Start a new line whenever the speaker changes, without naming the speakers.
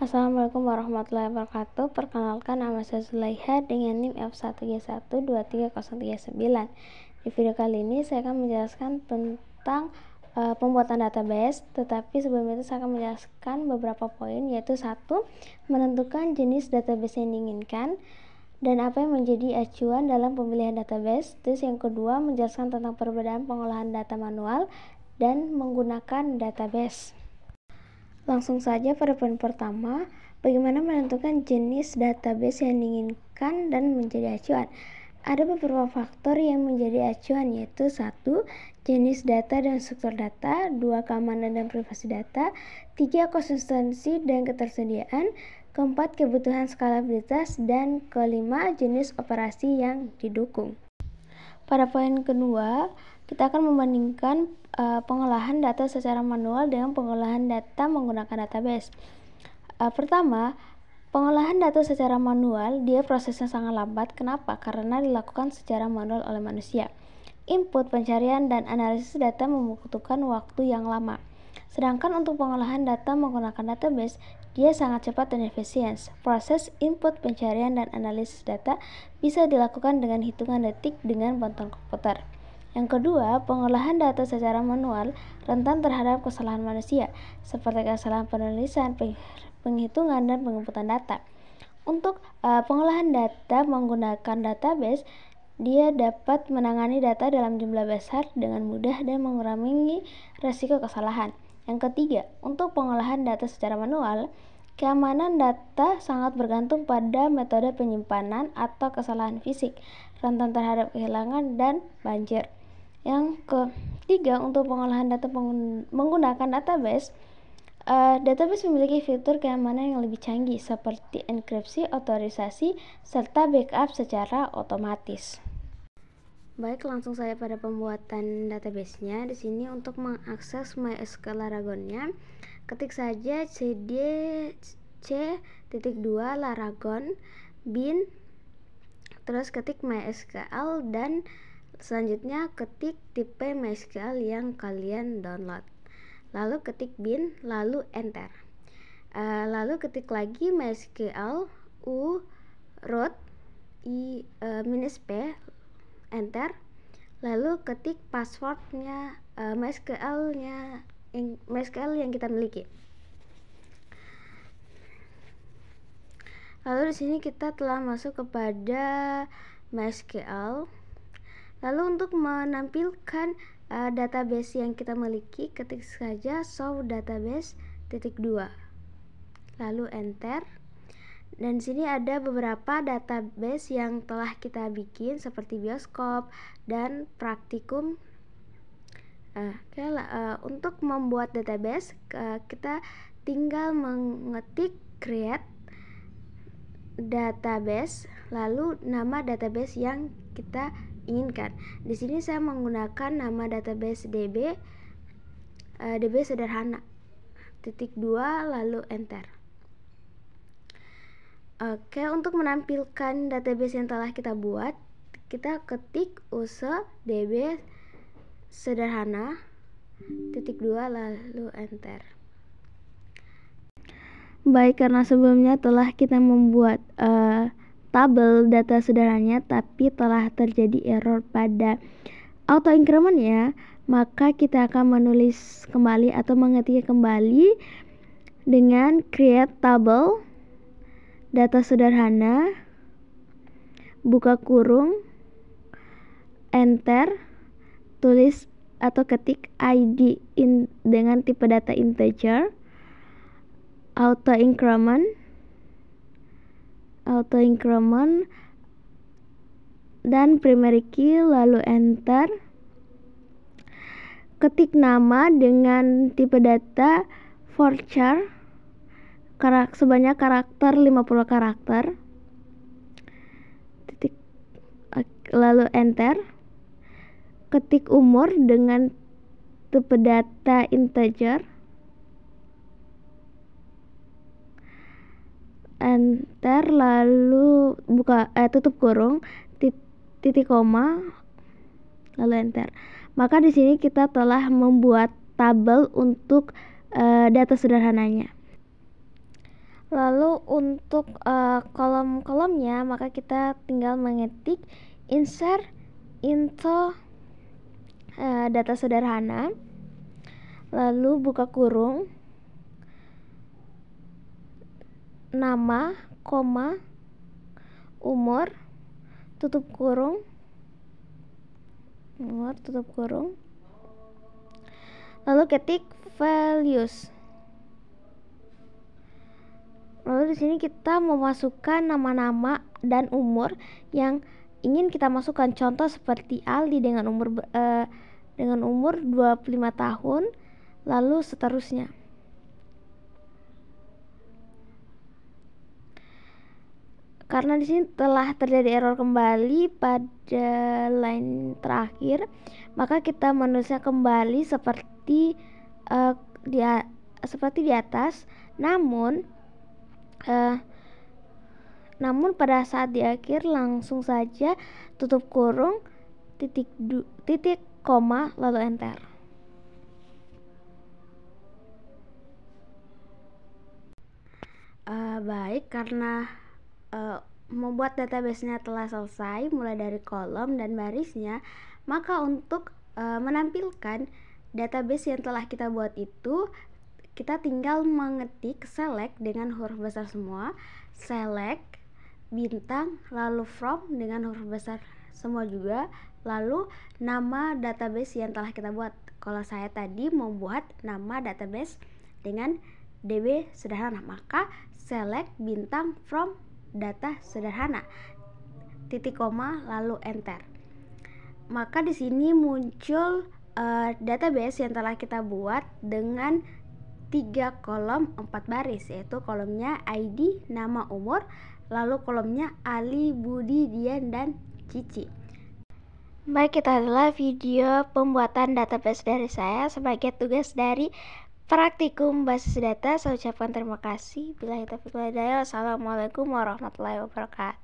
Assalamualaikum warahmatullahi wabarakatuh. Perkenalkan, nama saya Zulaiha dengan NIM F131230339. Di video kali ini saya akan menjelaskan tentang pembuatan database, tetapi sebelum itu saya akan menjelaskan beberapa poin, yaitu 1. Menentukan jenis database yang diinginkan dan apa yang menjadi acuan dalam pemilihan database. Terus yang kedua, menjelaskan tentang perbedaan pengolahan data manual dan menggunakan database. Langsung saja pada poin pertama, bagaimana menentukan jenis database yang diinginkan dan menjadi acuan. Ada beberapa faktor yang menjadi acuan, yaitu 1. Jenis data dan struktur data, 2. Keamanan dan privasi data, 3. Konsistensi dan ketersediaan, 4. Kebutuhan skalabilitas, dan 5. Jenis operasi yang didukung. Pada poin kedua, kita akan membandingkan pengolahan data secara manual dengan pengolahan data menggunakan database. Pertama, pengolahan data secara manual, dia prosesnya sangat lambat. Kenapa? Karena dilakukan secara manual oleh manusia. Input, pencarian, dan analisis data membutuhkan waktu yang lama. Sedangkan untuk pengolahan data menggunakan database, dia sangat cepat dan efisien. Proses input, pencarian, dan analisis data bisa dilakukan dengan hitungan detik dengan bantuan komputer. Yang kedua, pengolahan data secara manual rentan terhadap kesalahan manusia, seperti kesalahan penulisan, penghitungan, dan penginputan data. Untuk pengolahan data menggunakan database, dia dapat menangani data dalam jumlah besar dengan mudah dan mengurangi risiko kesalahan. Yang ketiga, untuk pengolahan data secara manual, keamanan data sangat bergantung pada metode penyimpanan atau kesalahan fisik, rentan terhadap kehilangan dan banjir. Yang ketiga, untuk pengolahan data menggunakan database, database memiliki fitur keamanan yang lebih canggih seperti enkripsi, otorisasi, serta backup secara otomatis. Baik, langsung saja pada pembuatan database-nya. Di sini untuk mengakses MySQL Laragon-nya, ketik saja cd c.2 Laragon bin, terus ketik MySQL, dan selanjutnya ketik tipe MySQL yang kalian download, lalu ketik bin, lalu enter. Lalu ketik lagi MySQL root -p, enter. Lalu ketik passwordnya MySQL yang kita miliki. Lalu di sini kita telah masuk kepada MySQL. Lalu untuk menampilkan database yang kita miliki, ketik saja show database -2, lalu enter. Dan di sini ada beberapa database yang telah kita bikin seperti bioskop dan praktikum. Untuk membuat database, kita tinggal mengetik create database, lalu nama database yang kita inginkan. Di sini saya menggunakan nama database DB sederhana -2, lalu enter. Oke, untuk menampilkan database yang telah kita buat, kita ketik use DB sederhana -2, lalu enter. Baik, karena sebelumnya telah kita membuat tabel data sederhananya, tapi telah terjadi error pada auto increment ya, maka kita akan menulis kembali atau mengetik kembali dengan create table data sederhana, buka kurung, enter, tulis atau ketik ID dengan tipe data integer, auto increment, dan primary key, lalu enter. Ketik nama dengan tipe data varchar sebanyak karakter 50 karakter, lalu enter. Ketik umur dengan tipe data integer, enter, lalu tutup kurung, titik koma, lalu enter. Maka di sini kita telah membuat tabel untuk data sederhananya. Lalu untuk kolom-kolomnya, maka kita tinggal mengetik insert into data sederhana, lalu buka kurung, nama, koma, umur, tutup kurung, lalu ketik values. Lalu di sini kita memasukkan nama-nama dan umur yang ingin kita masukkan. Contoh seperti Aldi dengan umur 25 tahun, lalu seterusnya. Karena di sini telah terjadi error kembali pada line terakhir, maka kita menulisnya kembali seperti di atas. Namun pada saat di akhir langsung saja tutup kurung, titik koma, lalu enter. Baik, karena membuat database-nya telah selesai mulai dari kolom dan barisnya, maka untuk menampilkan database yang telah kita buat itu, kita tinggal mengetik select dengan huruf besar semua, select bintang, lalu from dengan huruf besar semua juga, lalu nama database yang telah kita buat. Kalau saya tadi membuat nama database dengan DB sederhana, maka select bintang from data sederhana, titik koma, lalu enter. Maka di sini muncul database yang telah kita buat dengan 3 kolom 4 baris, yaitu kolomnya ID, nama, umur, lalu kolomnya Ali, Budi, Dian, dan Cici. Baik, itu adalah video pembuatan database dari saya sebagai tugas dari praktikum basis data. Saya ucapkan terima kasih. Billahi taufiq wal hidayah. Wassalamualaikum warahmatullahi wabarakatuh.